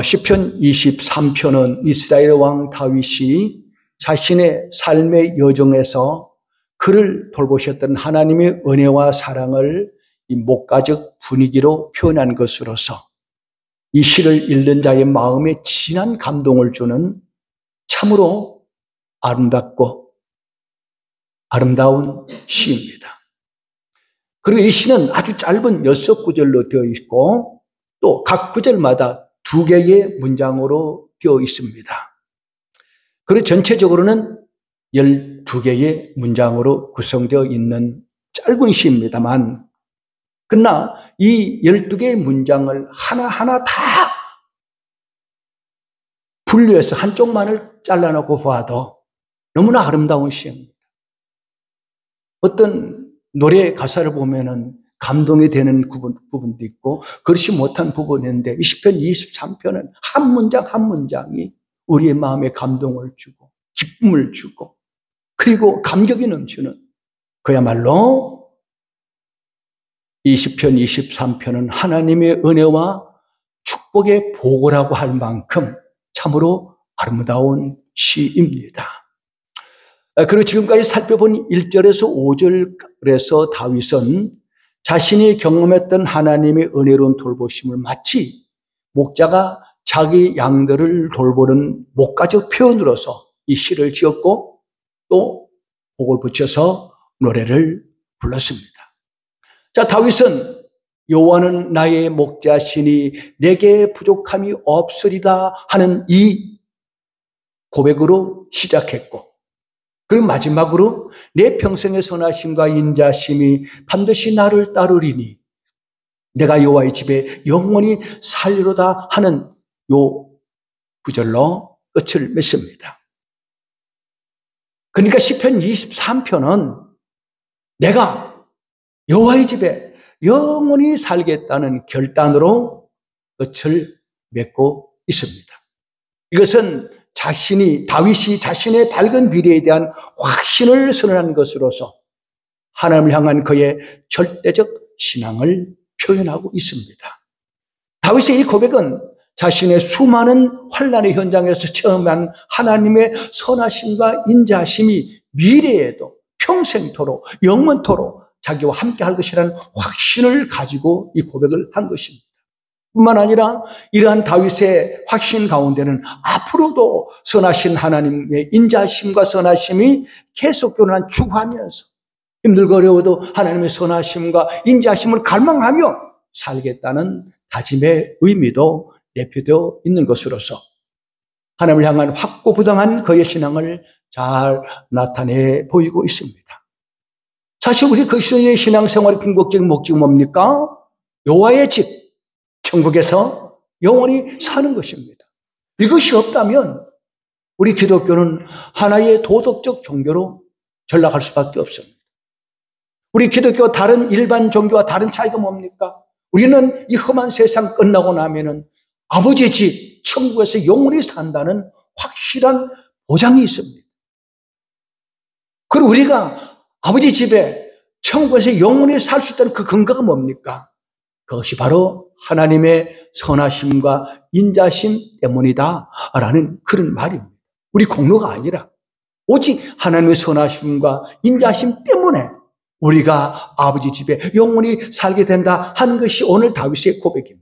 시편 23편은 이스라엘 왕 다윗이 자신의 삶의 여정에서 그를 돌보셨던 하나님의 은혜와 사랑을 이 목가적 분위기로 표현한 것으로서 이 시를 읽는 자의 마음에 진한 감동을 주는 참으로 아름답고 아름다운 시입니다. 그리고 이 시는 아주 짧은 6구절로 되어 있고 또 각 구절마다 2개의 문장으로 되어 있습니다. 그리고 전체적으로는 12개의 문장으로 구성되어 있는 짧은 시입니다만, 그러나 이 12개의 문장을 하나하나 다 분류해서 한쪽만을 잘라놓고 봐도 너무나 아름다운 시입니다. 어떤 노래 가사를 보면은 감동이 되는 부분도 있고 그렇지 못한 부분이 있는데, 이 시편 23편은 한 문장 한 문장이 우리의 마음에 감동을 주고 기쁨을 주고 그리고 감격이 넘치는, 그야말로 이 시편 23편은 하나님의 은혜와 축복의 보고라고 할 만큼 참으로 아름다운 시입니다. 그리고 지금까지 살펴본 1절에서 5절에서 다윗은 자신이 경험했던 하나님의 은혜로운 돌보심을 마치 목자가 자기 양들을 돌보는 목가적 표현으로서 이 시를 지었고 또 곡을 붙여서 노래를 불렀습니다. 자, 다윗은 여호와는 나의 목자시니 내게 부족함이 없으리다 하는 이 고백으로 시작했고, 그리고 마지막으로 내 평생의 선하심과 인자심이 반드시 나를 따르리니 내가 여호와의 집에 영원히 살리로다 하는 요 구절로 끝을 맺습니다. 그러니까 시편 23편은 내가 여호와의 집에 영원히 살겠다는 결단으로 끝을 맺고 있습니다. 이것은 다윗이 자신의 밝은 미래에 대한 확신을 선언한 것으로서 하나님을 향한 그의 절대적 신앙을 표현하고 있습니다. 다윗의 이 고백은 자신의 수많은 환난의 현장에서 체험한 하나님의 선하심과 인자하심이 미래에도 평생토록 영원토록 자기와 함께 할 것이라는 확신을 가지고 이 고백을 한 것입니다. 뿐만 아니라 이러한 다윗의 확신 가운데는 앞으로도 선하신 하나님의 인자하심과 선하심이 계속 교훈한 추구하면서 힘들고 어려워도 하나님의 선하심과 인자하심을 갈망하며 살겠다는 다짐의 의미도 내포되어 있는 것으로서 하나님을 향한 확고부당한 그의 신앙을 잘 나타내 보이고 있습니다. 사실 우리 그리스도인의 신앙생활의 궁극적인 목적이 뭡니까? 여호와의 집, 천국에서 영원히 사는 것입니다. 이것이 없다면 우리 기독교는 하나의 도덕적 종교로 전락할 수밖에 없습니다. 우리 기독교 다른 일반 종교와 다른 차이가 뭡니까? 우리는 이 험한 세상 끝나고 나면은 아버지의 집, 천국에서 영원히 산다는 확실한 보장이 있습니다. 그리고 우리가 아버지 집에 천국에서 영원히 살 수 있다는 그 근거가 뭡니까? 그것이 바로 하나님의 선하심과 인자심 때문이다 라는 그런 말입니다. 우리 공로가 아니라 오직 하나님의 선하심과 인자심 때문에 우리가 아버지 집에 영원히 살게 된다 하는 것이 오늘 다윗의 고백입니다.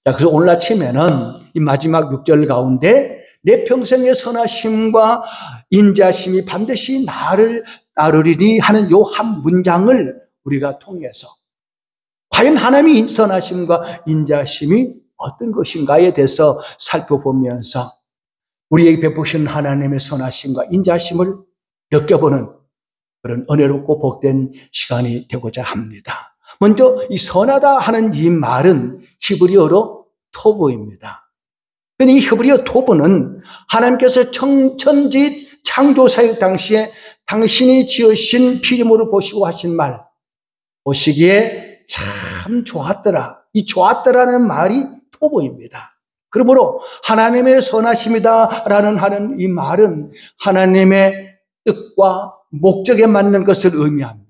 자, 그래서 오늘 아침에는 이 마지막 6절 가운데 내 평생의 선하심과 인자심이 반드시 나를 따르리니 하는 요 한 문장을 우리가 통해서 과연 하나님의 선하심과 인자심이 어떤 것인가에 대해서 살펴보면서 우리에게 베푸신 하나님의 선하심과 인자심을 느껴보는 그런 은혜롭고 복된 시간이 되고자 합니다. 먼저 이 선하다 하는 이 말은 히브리어로 토브입니다. 이 히브리어 토브는 하나님께서 천지 창조 사역 당시에 당신이 지으신 피조물을 보시고 하신 말, 보시기에 참 좋았더라. 이 좋았더라는 말이 토브입니다. 그러므로 하나님의 선하심이다라는 하는 이 말은 하나님의 뜻과 목적에 맞는 것을 의미합니다.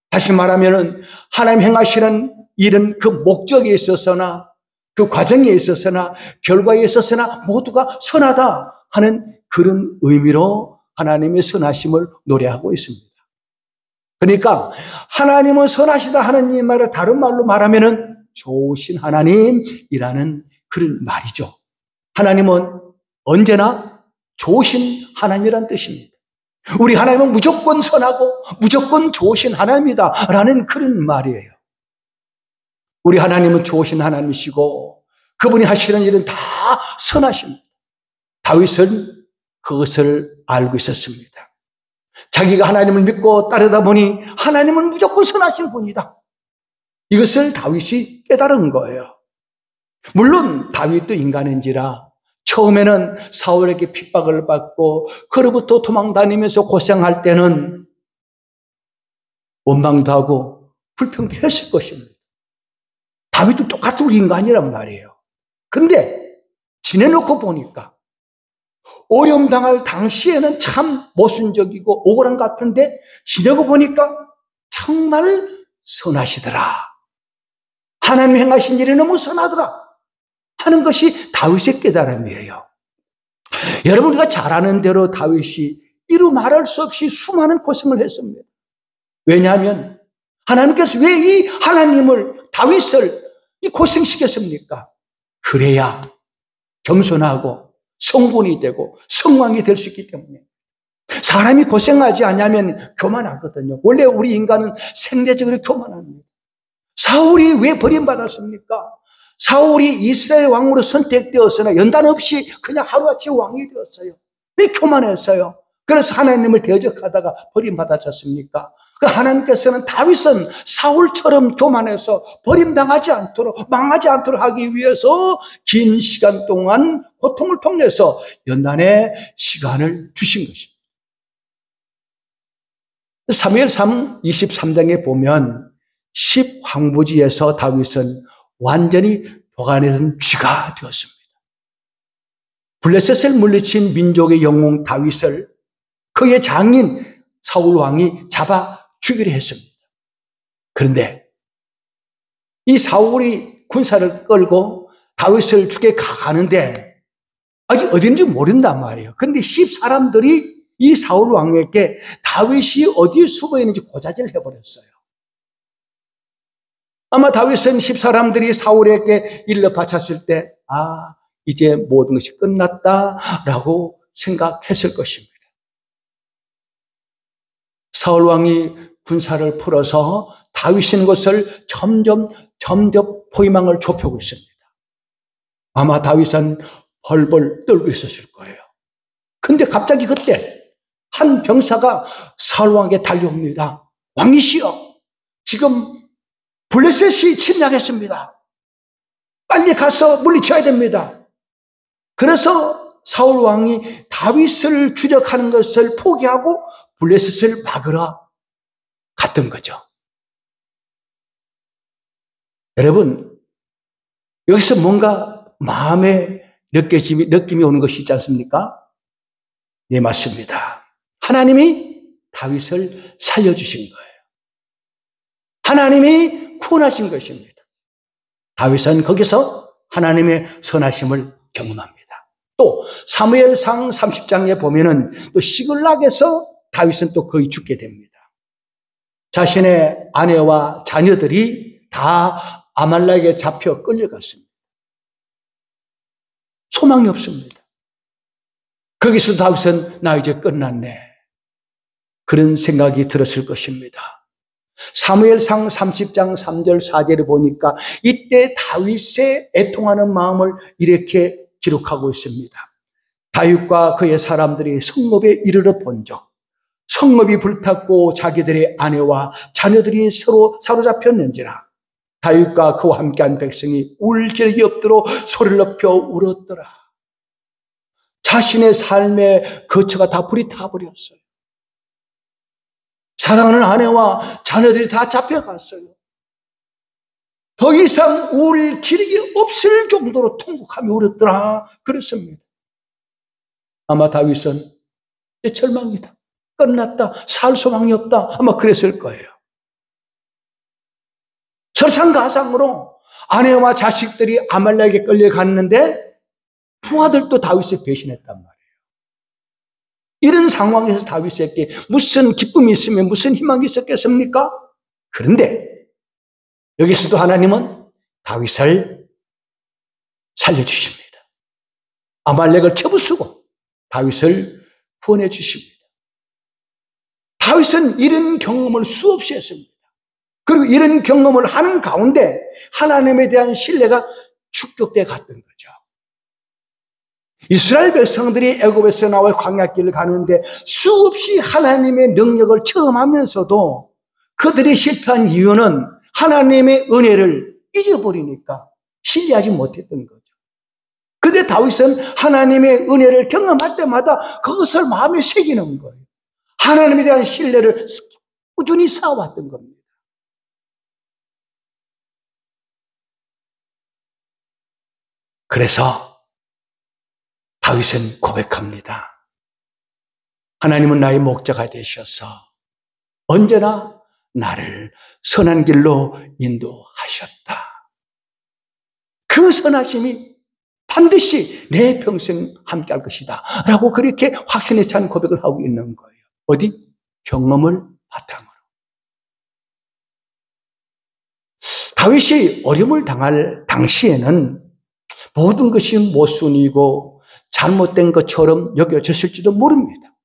다시 말하면 하나님 행하시는 일은 그 목적에 있어서나 그 과정에 있어서나 결과에 있어서나 모두가 선하다 하는 그런 의미로 하나님의 선하심을 노래하고 있습니다. 그러니까 하나님은 선하시다 하는 이 말을 다른 말로 말하면은 좋으신 하나님이라는 그런 말이죠. 하나님은 언제나 좋으신 하나님이란 뜻입니다. 우리 하나님은 무조건 선하고 무조건 좋으신 하나님이다 라는 그런 말이에요. 우리 하나님은 좋으신 하나님이시고 그분이 하시는 일은 다 선하십니다. 다윗은 그것을 알고 있었습니다. 자기가 하나님을 믿고 따르다 보니 하나님은 무조건 선하신 분이다. 이것을 다윗이 깨달은 거예요. 물론 다윗도 인간인지라 처음에는 사울에게 핍박을 받고 그로부터 도망다니면서 고생할 때는 원망도 하고 불평도 했을 것입니다. 다윗도 똑같은 인간이란 말이에요. 그런데 지내놓고 보니까 어려움 당할 당시에는 참 모순적이고 억울한 것 같은데 지내고 보니까 정말 선하시더라. 하나님 행하신 일이 너무 선하더라 하는 것이 다윗의 깨달음이에요. 여러분, 우리가 잘 아는 대로 다윗이 이루 말할 수 없이 수많은 고생을 했습니다. 왜냐하면 하나님께서 왜 이 하나님을 다윗을 고생시켰습니까? 그래야 겸손하고 성군이 되고 성왕이 될 수 있기 때문에. 사람이 고생하지 않으면 교만하거든요. 원래 우리 인간은 생리적으로 교만합니다. 사울이 왜 버림받았습니까? 사울이 이스라엘 왕으로 선택되었으나 연단 없이 그냥 하루아침에 왕이 되었어요. 왜 교만했어요? 그래서 하나님을 대적하다가 버림받았지 그 하나님께서는 다윗은 사울처럼 교만해서 버림당하지 않도록 망하지 않도록 하기 위해서 긴 시간 동안 고통을 통해서 연단의 시간을 주신 것입니다. 사무엘상 23장에 보면 10황부지에서 다윗은 완전히 도가니던 쥐가 되었습니다. 블레셋을 물리친 민족의 영웅 다윗을 그의 장인 사울 왕이 잡아 죽이려 했습니다. 그런데 이 사울이 군사를 끌고 다윗을 죽여 가는데 아직 어딘지 모른단 말이에요. 그런데 10사람들이 이 사울 왕에게 다윗이 어디에 숨어 있는지 고자질을 해버렸어요. 아마 다윗은 10사람들이 사울에게 일러 바쳤을 때 이제 모든 것이 끝났다라고 생각했을 것입니다. 사울 왕이 군사를 풀어서 다윗 있는 곳을 점점 포위망을 좁히고 있습니다. 아마 다윗은 벌벌 떨고 있었을 거예요. 근데 갑자기 그때 한 병사가 사울 왕에게 달려옵니다. 왕이시여, 지금 블레셋이 침략했습니다. 빨리 가서 물리쳐야 됩니다. 그래서 사울 왕이 다윗을 추적하는 것을 포기하고 블레셋을 막으러 갔던 거죠. 여러분, 여기서 뭔가 마음에 느낌이 오는 것이 있지 않습니까? 네, 맞습니다. 하나님이 다윗을 살려주신 거예요. 하나님이 구원하신 것입니다. 다윗은 거기서 하나님의 선하심을 경험합니다. 또 사무엘상 30장에 보면은 또 시글락에서 다윗은 또 거의 죽게 됩니다. 자신의 아내와 자녀들이 다 아말렉에 잡혀 끌려갔습니다. 소망이 없습니다. 거기서 다윗은 나 이제 끝났네, 그런 생각이 들었을 것입니다. 사무엘상 30장 3절 4절을 보니까 이때 다윗의 애통하는 마음을 이렇게 기록하고 있습니다. 다윗과 그의 사람들이 성읍에 이르러 본적, 성읍이 불탔고 자기들의 아내와 자녀들이 서로 사로잡혔는지라. 다윗과 그와 함께한 백성이 울 기력이 없도록 소리를 높여 울었더라. 자신의 삶의 거처가 다 불이 타버렸어요. 사랑하는 아내와 자녀들이 다 잡혀갔어요. 더 이상 울 기력이 없을 정도로 통곡하며 울었더라 그랬습니다. 아마 다윗은 이제 절망이다, 끝났다, 살 소망이 없다, 아마 그랬을 거예요. 설상가상으로 아내와 자식들이 아말렉에 끌려갔는데 부하들도 다윗을 배신했단 말이에요. 이런 상황에서 다윗에게 무슨 기쁨이 있으면 무슨 희망이 있었겠습니까? 그런데 여기서도 하나님은 다윗을 살려주십니다. 아말렉을 쳐부수고 다윗을 구원해 주십니다. 다윗은 이런 경험을 수없이 했습니다. 그리고 이런 경험을 하는 가운데 하나님에 대한 신뢰가 축적돼 갔던 거죠. 이스라엘 백성들이 애굽에서 나와 광야길을 가는데 수없이 하나님의 능력을 체험하면서도 그들이 실패한 이유는 하나님의 은혜를 잊어버리니까 신뢰하지 못했던 거죠. 그런데 다윗은 하나님의 은혜를 경험할 때마다 그것을 마음에 새기는 거예요. 하나님에 대한 신뢰를 꾸준히 쌓아왔던 겁니다. 그래서 다윗은 고백합니다. 하나님은 나의 목자가 되셔서 언제나 나를 선한 길로 인도하셨다. 그 선하심이 반드시 내 평생 함께할 것이다 라고 그렇게 확신에 찬 고백을 하고 있는 거예요. 어디? 경험을 바탕으로. 다윗이 어려움을 당할 당시에는 모든 것이 모순이고 잘못된 것처럼 여겨졌을지도 모릅니다.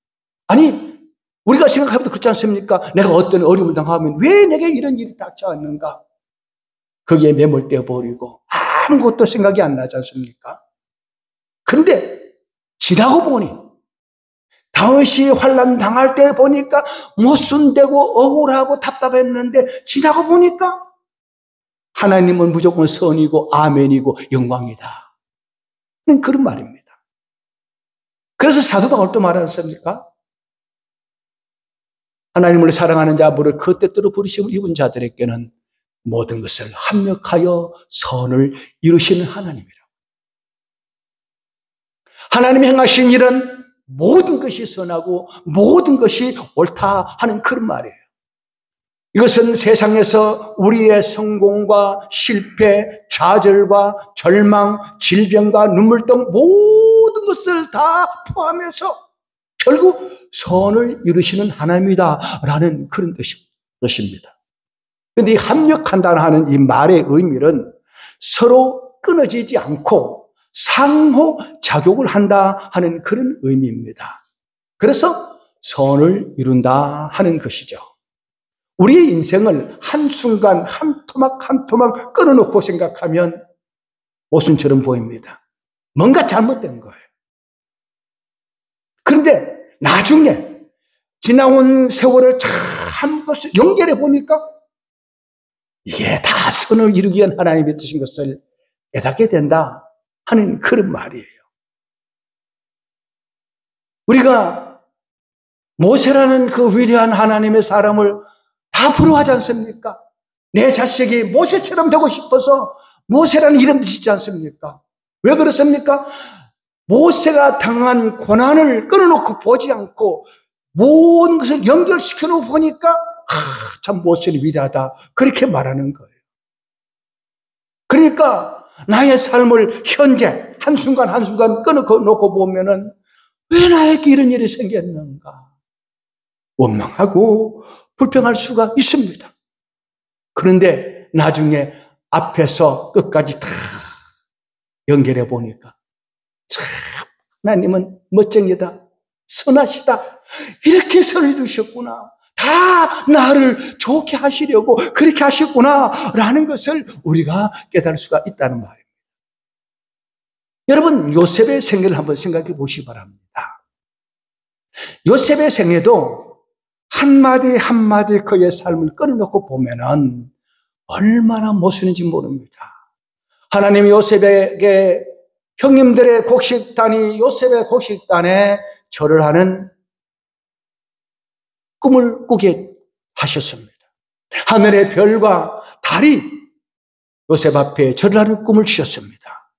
아니, 우리가 생각해도 그렇지 않습니까? 내가 어떤 어려움을 당하면 왜 내게 이런 일이 닥쳐왔는가? 거기에 매몰되어 버리고 아무것도 생각이 안 나지 않습니까? 그런데 지나고 보니 다윗이 환난 당할 때 보니까 모순되고 억울하고 답답했는데 지나고 보니까 하나님은 무조건 선이고 아멘이고 영광이다. 그런 말입니다. 그래서 사도 바울도 말하지 않습니까? 하나님을 사랑하는 자들을 그 뜻대로 부르심을 입은 자들에게는 모든 것을 합력하여 선을 이루시는 하나님이라고. 하나님이 행하신 일은 모든 것이 선하고 모든 것이 옳다 하는 그런 말이에요. 이것은 세상에서 우리의 성공과 실패, 좌절과 절망, 질병과 눈물 등 모든 것을 다 포함해서 결국 선을 이루시는 하나님이다라는 그런 뜻입니다. 그런데 이 합력한다는 하는 이 말의 의미는 서로 끊어지지 않고 상호작용을 한다 하는 그런 의미입니다. 그래서 선을 이룬다 하는 것이죠. 우리의 인생을 한순간 한 토막 한 토막 끊어놓고 생각하면 모순처럼 보입니다. 뭔가 잘못된 거예요. 그런데 나중에 지나온 세월을 참 연결해 보니까 이게 다 선을 이루기 위한 하나님의 뜻인 것을 깨닫게 된다 하는 그런 말이에요. 우리가 모세라는 그 위대한 하나님의 사람을 다 부러워하지 않습니까? 내 자식이 모세처럼 되고 싶어서 모세라는 이름도 짓지 않습니까? 왜 그렇습니까? 모세가 당한 고난을 끊어놓고 보지 않고 모든 것을 연결시켜 놓고 보니까 참 모세는 위대하다 그렇게 말하는 거예요. 그러니까 나의 삶을 현재 한순간 한순간 끊어놓고 보면은 왜 나에게 이런 일이 생겼는가? 원망하고 불평할 수가 있습니다. 그런데 나중에 앞에서 끝까지 다 연결해 보니까 참 하나님은 멋쟁이다, 선하시다, 이렇게 선을 이루셨구나, 다 나를 좋게 하시려고 그렇게 하셨구나 라는 것을 우리가 깨달을 수가 있다는 말입니다. 여러분, 요셉의 생애를 한번 생각해 보시기 바랍니다. 요셉의 생애도 한마디 한마디 그의 삶을 끊어놓고 보면은 얼마나 모순인지 모릅니다. 하나님이 요셉에게 형님들의 곡식단이 요셉의 곡식단에 절을 하는 꿈을 꾸게 하셨습니다. 하늘의 별과 달이 요셉 앞에 절을 하는 꿈을 주셨습니다.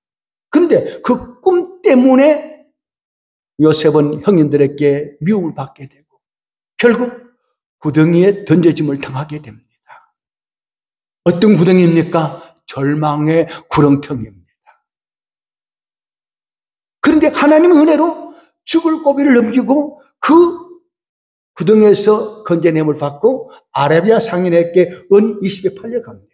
그런데 그 꿈 때문에 요셉은 형님들에게 미움을 받게 되고 결국 구덩이에 던져짐을 당하게 됩니다. 어떤 구덩이입니까? 절망의 구렁텅이입니다. 그런데 하나님의 은혜로 죽을 고비를 넘기고 그 구덩이에서 건져냄을 받고 아라비아 상인에게 은 20에 팔려갑니다.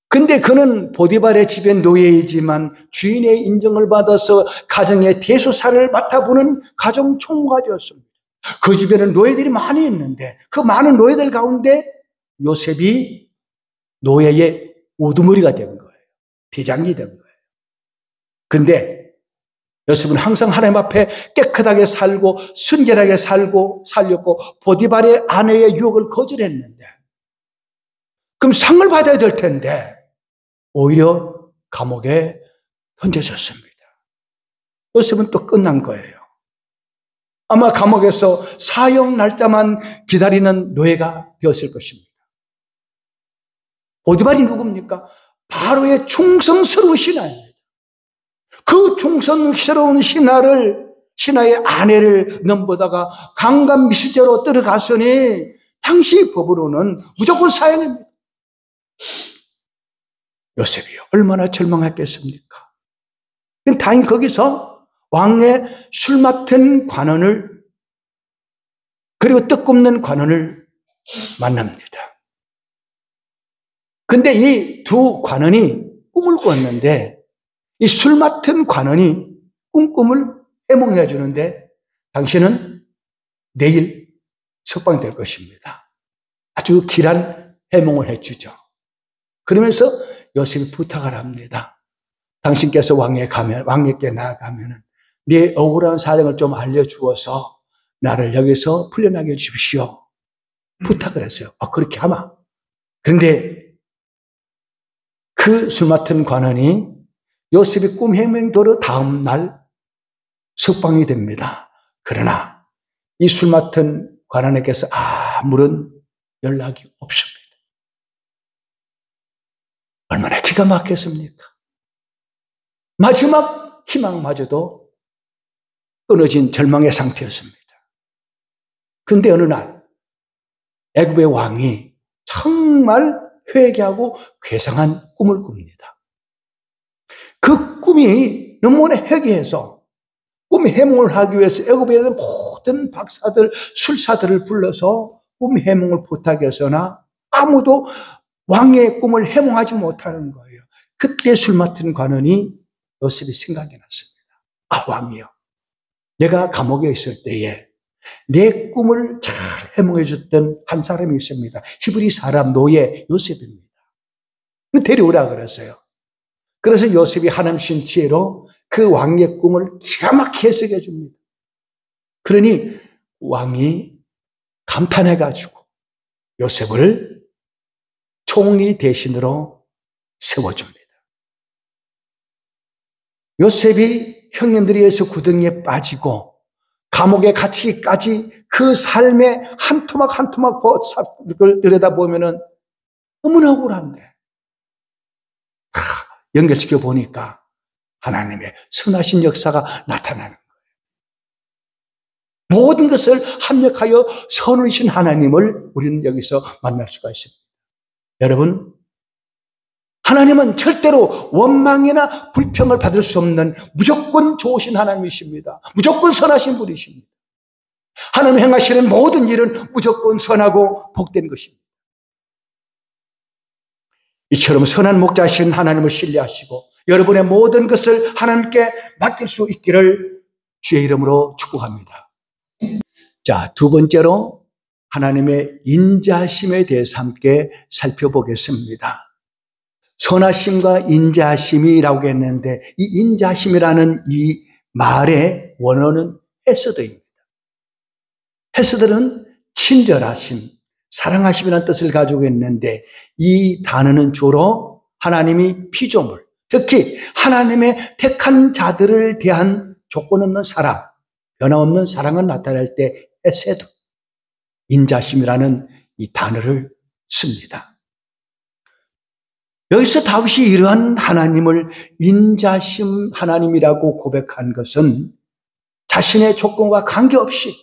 근데 그는 보디발의 집의 노예이지만 주인의 인정을 받아서 가정의 대소사를 맡아보는 가정 총괄이었습니다. 그 집에는 노예들이 많이 있는데 그 많은 노예들 가운데 요셉이 노예의 우두머리가 된 거예요. 대장이 된 거예요. 근데 요셉은 항상 하나님 앞에 깨끗하게 살고 순결하게 살렸고 보디발의 아내의 유혹을 거절했는데 그럼 상을 받아야 될 텐데 오히려 감옥에 던져졌습니다. 요셉은 또 끝난 거예요. 아마 감옥에서 사형 날짜만 기다리는 노예가 되었을 것입니다. 보디발이 누굽니까? 바로의 충성스러운 신하입니다. 그 충성스러운 신하의 아내를 넘보다가 강간 미수죄로 들어갔으니 당시 법으로는 무조건 사형입니다. 요셉이 얼마나 절망했겠습니까? 다행히 거기서 왕의 술 맡은 관원을 그리고 떡 굽는 관원을 만납니다. 근데 이 두 관원이 꿈을 꿨는데 이 술 맡은 관원이 꿈을 해몽해 주는데 당신은 내일 석방될 것입니다. 아주 길한 해몽을 해주죠. 그러면서 요셉이 부탁을 합니다. 당신께서 왕에게 나아가면 네 억울한 사정을 좀 알려주어서 나를 여기서 풀려나게 해주십시오. 부탁을 했어요. 그렇게 하마. 그런데 그 술 맡은 관원이 요셉이 꿈 해몽대로 다음 날 석방이 됩니다. 그러나 이 술 맡은 관원에게서 아무런 연락이 없습니다. 얼마나 기가 막혔습니까? 마지막 희망마저도 끊어진 절망의 상태였습니다. 근데 어느 날 애굽의 왕이 정말 회개하고 괴상한 꿈을 꿉니다. 그 꿈이 너무나 회개해서 꿈 해몽을 하기 위해서 애굽에 있는 모든 박사들, 술사들을 불러서 꿈 해몽을 부탁해서나 아무도 왕의 꿈을 해몽하지 못하는 거예요. 그때 술 맡은 관원이 요셉이 생각이 났습니다. 왕이여, 내가 감옥에 있을 때에 내 꿈을 잘 해몽해 줬던 한 사람이 있습니다. 히브리 사람 노예 요셉입니다. 데려오라 그랬어요. 그래서 요셉이 하나님 신 지혜로 그 왕의 꿈을 기가 막히게 해석해 줍니다. 그러니 왕이 감탄해가지고 요셉을 총리 대신으로 세워줍니다. 요셉이 형님들에 의해서 구덩이에 빠지고 감옥에 갇히기까지 그 삶의 한 토막 한 토막 들여다보면 너무나 억울한데 연결시켜 보니까 하나님의 선하신 역사가 나타나는 거예요. 모든 것을 합력하여 선하신 하나님을 우리는 여기서 만날 수가 있습니다. 여러분, 하나님은 절대로 원망이나 불평을 받을 수 없는 무조건 좋으신 하나님이십니다. 무조건 선하신 분이십니다. 하나님 행하시는 모든 일은 무조건 선하고 복된 것입니다. 이처럼 선한 목자이신 하나님을 신뢰하시고 여러분의 모든 것을 하나님께 맡길 수 있기를 주의 이름으로 축복합니다. 자, 두 번째로 하나님의 인자심에 대해서 함께 살펴보겠습니다. 선하심과 인자심이라고 했는데 이 인자심이라는 이 말의 원어는 헤세드입니다. 헤세드는 친절하심, 사랑하심이라는 뜻을 가지고 있는데 이 단어는 주로 하나님이 피조물, 특히 하나님의 택한 자들을 대한 조건 없는 사랑, 변함없는 사랑을 나타낼 때 헤세드, 인자심이라는 이 단어를 씁니다. 여기서 다윗이 이러한 하나님을 인자심 하나님이라고 고백한 것은 자신의 조건과 관계없이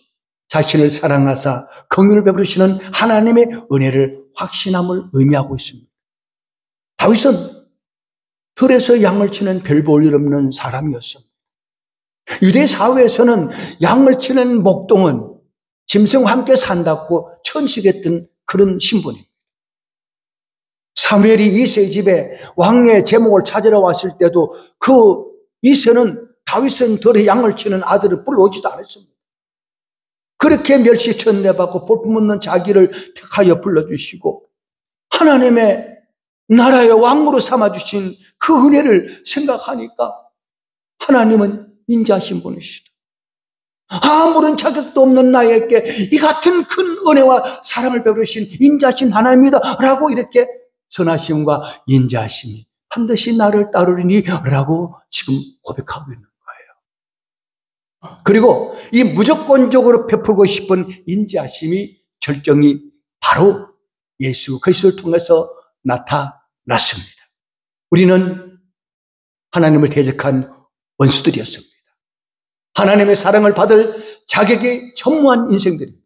자신을 사랑하사 긍휼을 베푸시는 하나님의 은혜를 확신함을 의미하고 있습니다. 다윗은 들에서 양을 치는 별 볼 일 없는 사람이었습니다. 유대 사회에서는 양을 치는 목동은 짐승과 함께 산다고 천식했던 그런 신분입니다. 사무엘이 이새의 집에 왕의 제목을 찾으러 왔을 때도 그 이새는 다윗은 들에 양을 치는 아들을 불러오지도 않았습니다. 그렇게 멸시천내받고 볼품없는 자기를 택하여 불러주시고 하나님의 나라의 왕으로 삼아주신 그 은혜를 생각하니까 하나님은 인자하신 분이시다. 아무런 자격도 없는 나에게 이 같은 큰 은혜와 사랑을 베푸신 인자하신 하나님이다 라고 이렇게 선하심과 인자하심이 반드시 나를 따르리니 라고 지금 고백하고 있는 거예요. 그리고 이 무조건적으로 베풀고 싶은 인자하심이 절정이 바로 예수 그리스도를 통해서 나타났습니다. 우리는 하나님을 대적한 원수들이었습니다. 하나님의 사랑을 받을 자격이 전무한 인생들입니다.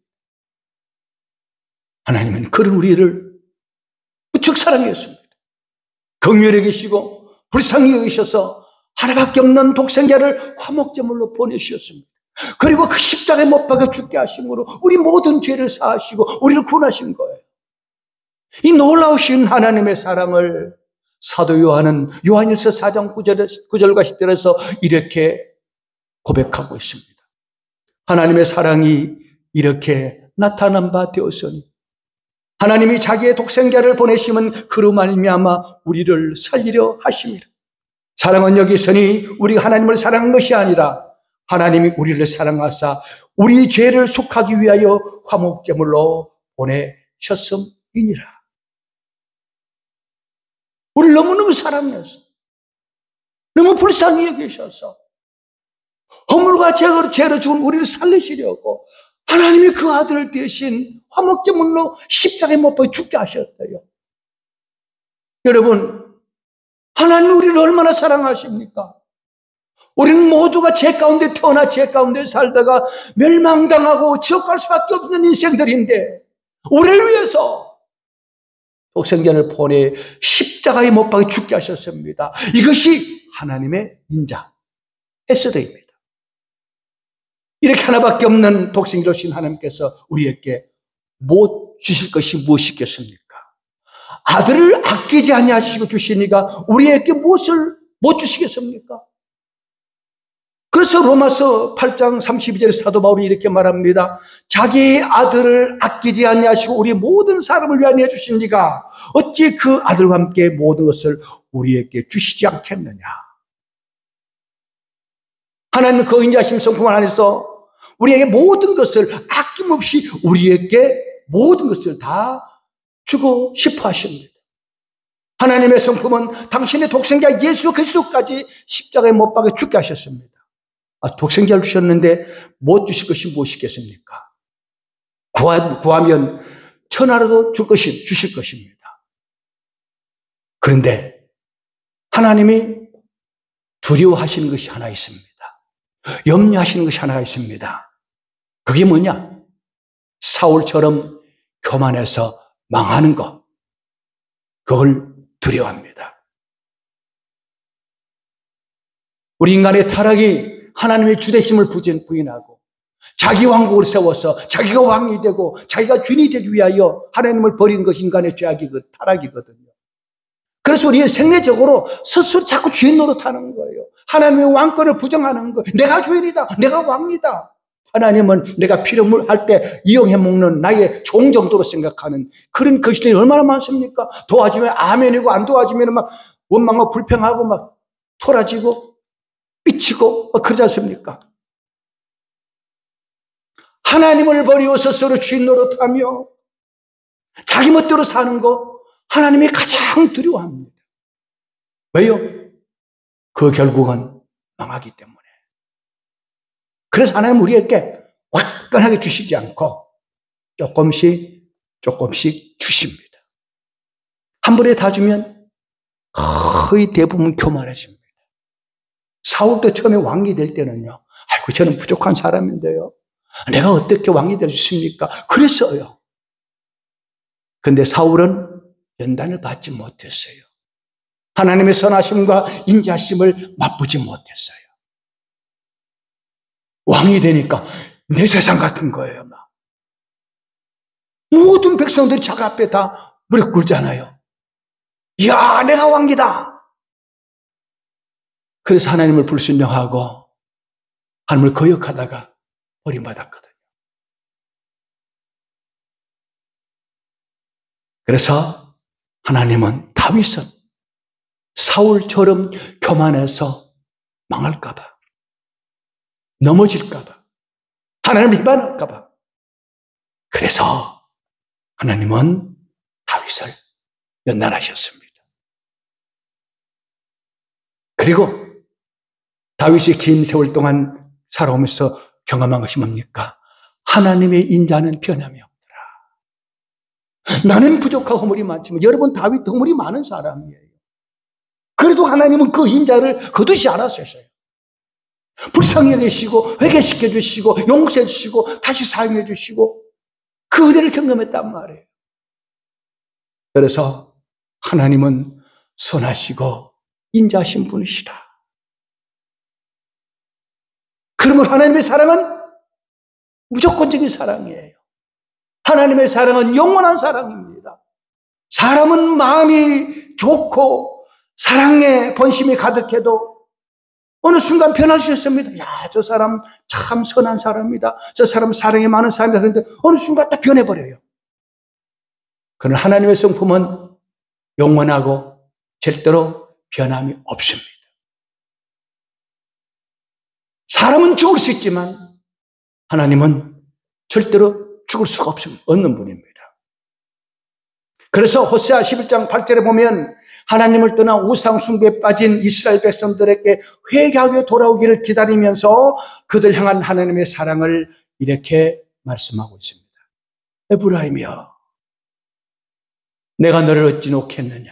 하나님은 그런 우리를 무척 사랑했습니다. 긍휼히 계시고 불쌍히 여기셔서 하나밖에 없는 독생자를 화목제물로 보내주셨습니다. 그리고 그 십자가에 못 박아 죽게 하심으로 우리 모든 죄를 사하시고 우리를 구원하신 거예요. 이 놀라우신 하나님의 사랑을 사도 요한은 요한일서 4장 9절과 10절에서 이렇게 고백하고 있습니다. 하나님의 사랑이 이렇게 나타난 바 되었으니 하나님이 자기의 독생자를 보내심은 그로 말미암아 우리를 살리려 하심이라. 사랑은 여기 있으니 우리가 하나님을 사랑한 것이 아니라 하나님이 우리를 사랑하사 우리 죄를 속하기 위하여 화목제물로 보내셨음이니라. 우리를 너무너무 사랑해서 너무 불쌍히 여기셔서 허물과 죄로 죽은 우리를 살리시려고 하나님이 그 아들을 대신 화목제물로 십자가에 못 박아 죽게 하셨어요. 여러분, 하나님이 우리를 얼마나 사랑하십니까? 우리는 모두가 죄 가운데 태어나 죄 가운데 살다가 멸망당하고 지옥 갈 수밖에 없는 인생들인데 우리를 위해서 독생자를 보내 십자가에 못 박아 죽게 하셨습니다. 이것이 하나님의 인자, 헤세드입니다. 이렇게 하나밖에 없는 독생자 오신 하나님께서 우리에게 못 주실 것이 무엇이겠습니까? 아들을 아끼지 아니하시고 주시니까 우리에게 무엇을 못 주시겠습니까? 그래서 로마서 8장 32절에 사도 바울이 이렇게 말합니다. 자기 아들을 아끼지 아니하시고 우리 모든 사람을 위하여 내주시니까 어찌 그 아들과 함께 모든 것을 우리에게 주시지 않겠느냐. 하나님은 그 인자하심 성품 안에서 우리에게 모든 것을 아낌없이 우리에게 모든 것을 다 주고 싶어 하십니다. 하나님의 성품은 당신의 독생자 예수 그리스도까지 십자가에 못 박아 죽게 하셨습니다. 독생자를 주셨는데 못 주실 것이 무엇이겠습니까? 구하면 천하라도 주실 것입니다. 그런데 하나님이 두려워하시는 것이 하나 있습니다. 염려하시는 것이 하나가 있습니다. 그게 뭐냐? 사울처럼 교만해서 망하는 것. 그걸 두려워합니다. 우리 인간의 타락이 하나님의 주대심을 부인하고 자기 왕국을 세워서 자기가 왕이 되고 자기가 주인이 되기 위하여 하나님을 버리는 것이 인간의 타락이거든요. 그래서 우리의 생리적으로 스스로 자꾸 주인 노릇하는 거예요. 하나님의 왕권을 부정하는 거예요. 내가 주인이다. 내가 왕이다. 하나님은 내가 필요할 때 이용해 먹는 나의 종 정도로 생각하는 그런 것들이 얼마나 많습니까? 도와주면 아멘이고 안 도와주면 막 원망하고 불평하고 막 토라지고 삐치고 그러지 않습니까? 하나님을 버리고 스스로 주인 노릇하며 자기 멋대로 사는 거 하나님이 가장 두려워합니다. 왜요? 그 결국은 망하기 때문에. 그래서 하나님은 우리에게 화끈하게 주시지 않고 조금씩 주십니다. 한 번에 다 주면 거의 대부분 교만해집니다. 사울도 처음에 왕이 될 때는요. 아이고 저는 부족한 사람인데요. 내가 어떻게 왕이 될 수 있습니까? 그랬어요. 그런데 사울은 연단을 받지 못했어요. 하나님의 선하심과 인자심을 맛보지 못했어요. 왕이 되니까 내 세상 같은 거예요. 막. 모든 백성들이 자기 앞에 다 무릎 꿇잖아요. 이야, 내가 왕이다. 그래서 하나님을 불순종하고 하나님을 거역하다가 버림받았거든요. 그래서 하나님은 다윗은 사울처럼 교만해서 망할까봐, 넘어질까봐, 하나님을 비판할까봐, 그래서 하나님은 다윗을 연단하셨습니다. 그리고 다윗이 긴 세월 동안 살아오면서 경험한 것이 뭡니까? 하나님의 인자는 변함이 없더라. 나는 부족하고 허물이 많지만 여러분 다윗 허물이 많은 사람이에요. 그래도 하나님은 그 인자를 거두지 않았어요. 불쌍히 여기시고 회개시켜 주시고 용서해 주시고 다시 사용해 주시고 그 은혜를 경험했단 말이에요. 그래서 하나님은 선하시고 인자하신 분이시다. 그러면 하나님의 사랑은 무조건적인 사랑이에요. 하나님의 사랑은 영원한 사랑입니다. 사람은 마음이 좋고 사랑의 본심이 가득해도 어느 순간 변할 수 있습니다. 야, 저 사람 참 선한 사람이다. 저 사람 사랑이 많은 사람이다. 그런데 어느 순간 딱 변해버려요. 그러나 하나님의 성품은 영원하고 절대로 변함이 없습니다. 사람은 죽을 수 있지만 하나님은 절대로 죽을 수가 없는 분입니다. 그래서 호세아 11장 8절에 보면 하나님을 떠나 우상 숭배에 빠진 이스라엘 백성들에게 회개하게 돌아오기를 기다리면서 그들 향한 하나님의 사랑을 이렇게 말씀하고 있습니다. 에브라임이여, 내가 너를 어찌 놓겠느냐?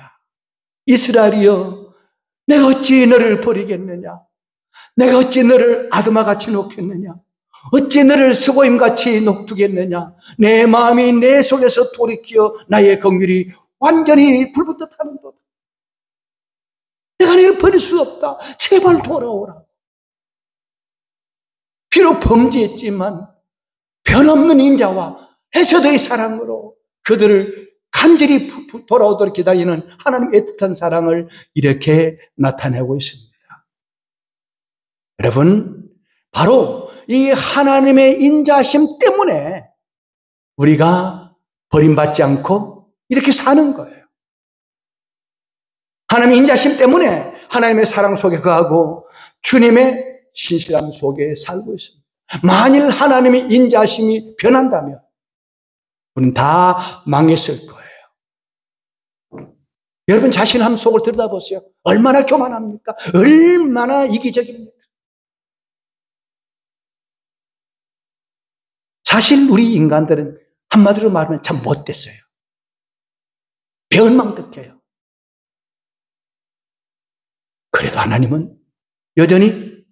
이스라엘이여, 내가 어찌 너를 버리겠느냐? 내가 어찌 너를 아드마같이 놓겠느냐? 어찌 너를 스고임같이 녹두겠느냐? 내 마음이 내 속에서 돌이키어 나의 긍휼이 완전히 불붙듯 하는도다. 내가 너를 버릴 수 없다. 제발 돌아오라. 비록 범죄했지만 변없는 인자와 해서도의 사랑으로 그들을 간절히 돌아오도록 기다리는 하나님의 애틋한 사랑을 이렇게 나타내고 있습니다. 여러분, 바로 이 하나님의 인자심 때문에 우리가 버림받지 않고 이렇게 사는 거예요. 하나님의 인자심 때문에 하나님의 사랑 속에 거하고 주님의 신실함 속에 살고 있습니다. 만일 하나님의 인자심이 변한다면 우리는 다 망했을 거예요. 여러분 자신 한번 속을 들여다보세요. 얼마나 교만합니까? 얼마나 이기적입니까? 사실 우리 인간들은 한마디로 말하면 참 못됐어요. 배은망덕해요. 그래도 하나님은 여전히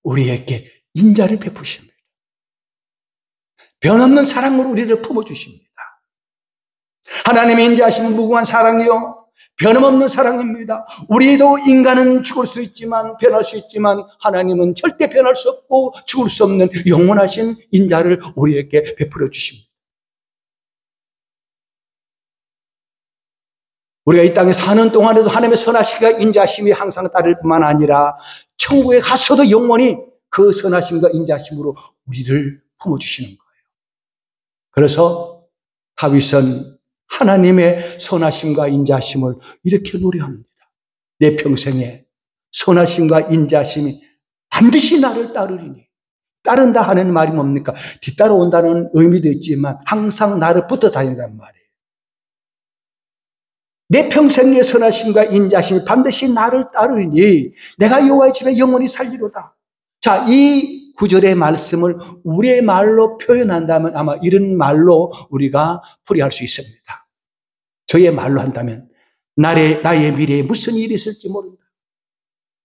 우리에게 인자를 베푸십니다. 변없는 사랑으로 우리를 품어주십니다. 하나님의 인자하심은 무궁한 사랑이요 변함없는 사랑입니다. 우리도 인간은 죽을 수 있지만 변할 수 있지만 하나님은 절대 변할 수 없고 죽을 수 없는 영원하신 인자를 우리에게 베풀어 주십니다. 우리가 이 땅에 사는 동안에도 하나님의 선하심과 인자심이 항상 따를 뿐만 아니라 천국에 가서도 영원히 그 선하심과 인자심으로 우리를 품어주시는 거예요. 그래서 다윗은 하나님의 선하심과 인자심을 이렇게 노래합니다. 내 평생에 선하심과 인자심이 반드시 나를 따르리니. 따른다 하는 말이 뭡니까? 뒤따라온다는 의미도 있지만 항상 나를 붙어 다닌다는 말이에요. 내 평생의 선하심과 인자심이 반드시 나를 따르니 내가 여호와의 집에 영원히 살리로다. 자, 이 구절의 말씀을 우리의 말로 표현한다면 아마 이런 말로 우리가 풀이할 수 있습니다. 저의 말로 한다면 나의 미래에 무슨 일이 있을지 모른다.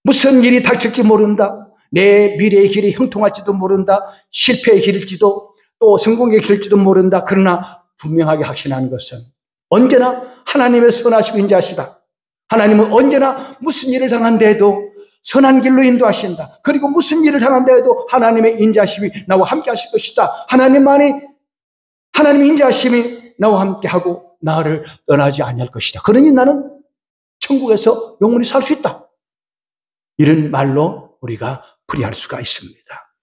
무슨 일이 닥칠지 모른다. 내 미래의 길이 형통할지도 모른다. 실패의 길일지도 또 성공의 길일지도 모른다. 그러나 분명하게 확신하는 것은 언제나 하나님의 선하시고 인자하시다. 하나님은 언제나 무슨 일을 당한데도 선한 길로 인도하신다. 그리고 무슨 일을 당한데도 하나님의 인자하심이 나와 함께 하실 것이다. 하나님의 인자하심이 나와 함께하고 나를 떠나지 아니할 것이다. 그러니 나는 천국에서 영원히 살 수 있다. 이런 말로 우리가 풀이할 수가 있습니다.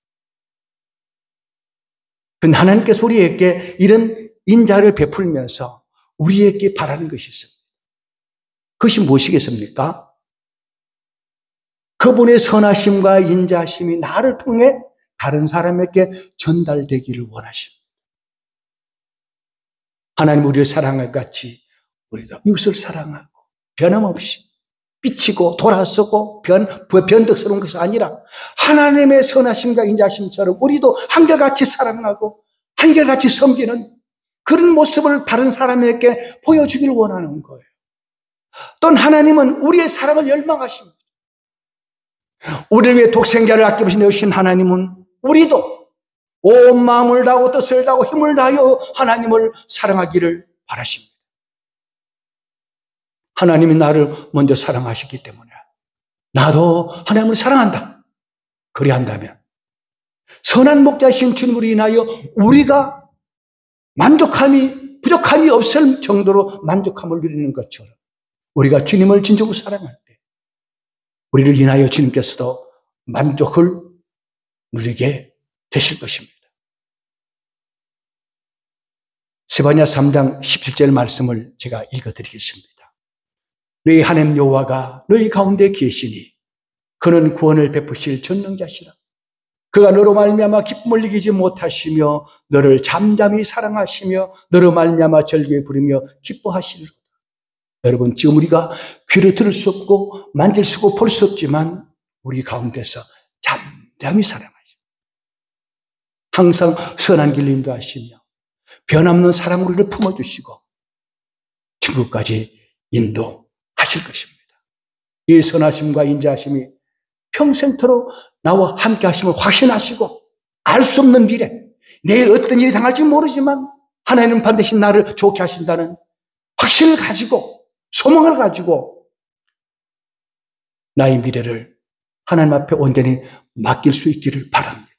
근데 하나님께서 우리에게 이런 인자를 베풀면서 우리에게 바라는 것이 있습니다. 그것이 무엇이겠습니까? 그분의 선하심과 인자하심이 나를 통해 다른 사람에게 전달되기를 원하십니다. 하나님 우리를 사랑할 같이 우리도 이웃을 사랑하고 변함없이 삐치고 돌아서고 변덕스러운 것이 아니라 하나님의 선하심과 인자하심처럼 우리도 한결같이 사랑하고 한결같이 섬기는 그런 모습을 다른 사람에게 보여주기를 원하는 거예요. 또는 하나님은 우리의 사랑을 열망하십니다. 우리를 위해 독생자를 아낌없이 내주신 하나님은 우리도 온 마음을 다하고 뜻을 다하고 힘을 다하여 하나님을 사랑하기를 바라십니다. 하나님이 나를 먼저 사랑하셨기 때문에 나도 하나님을 사랑한다. 그리한다면 선한 목자이신 주님으로 인하여 우리가 부족함이 없을 정도로 만족함을 누리는 것처럼 우리가 주님을 진정으로 사랑할 때 우리를 인하여 주님께서도 만족을 누리게 되실 것입니다. 스바냐 3장 17절 말씀을 제가 읽어드리겠습니다. 너희 하나님 여호와가 너희 가운데 계시니 그는 구원을 베푸실 전능자시라. 그가 너로 말미암아 기쁨을 이기지 못하시며 너를 잠잠히 사랑하시며 너로 말미암아 절기에 부르며 기뻐하시리로다. 여러분, 지금 우리가 귀를 들을 수 없고 만질 수 없고 볼 수 없지만 우리 가운데서 잠잠히 사랑하십니다. 항상 선한 길로 인도하시며 변함없는 사랑 우리를 품어주시고 천국까지 인도하실 것입니다. 이 선하심과 인자하심이 평생토록 나와 함께 하심을 확신하시고 알 수 없는 미래, 내일 어떤 일이 당할지 모르지만 하나님은 반드시 나를 좋게 하신다는 확신을 가지고 소망을 가지고 나의 미래를 하나님 앞에 온전히 맡길 수 있기를 바랍니다.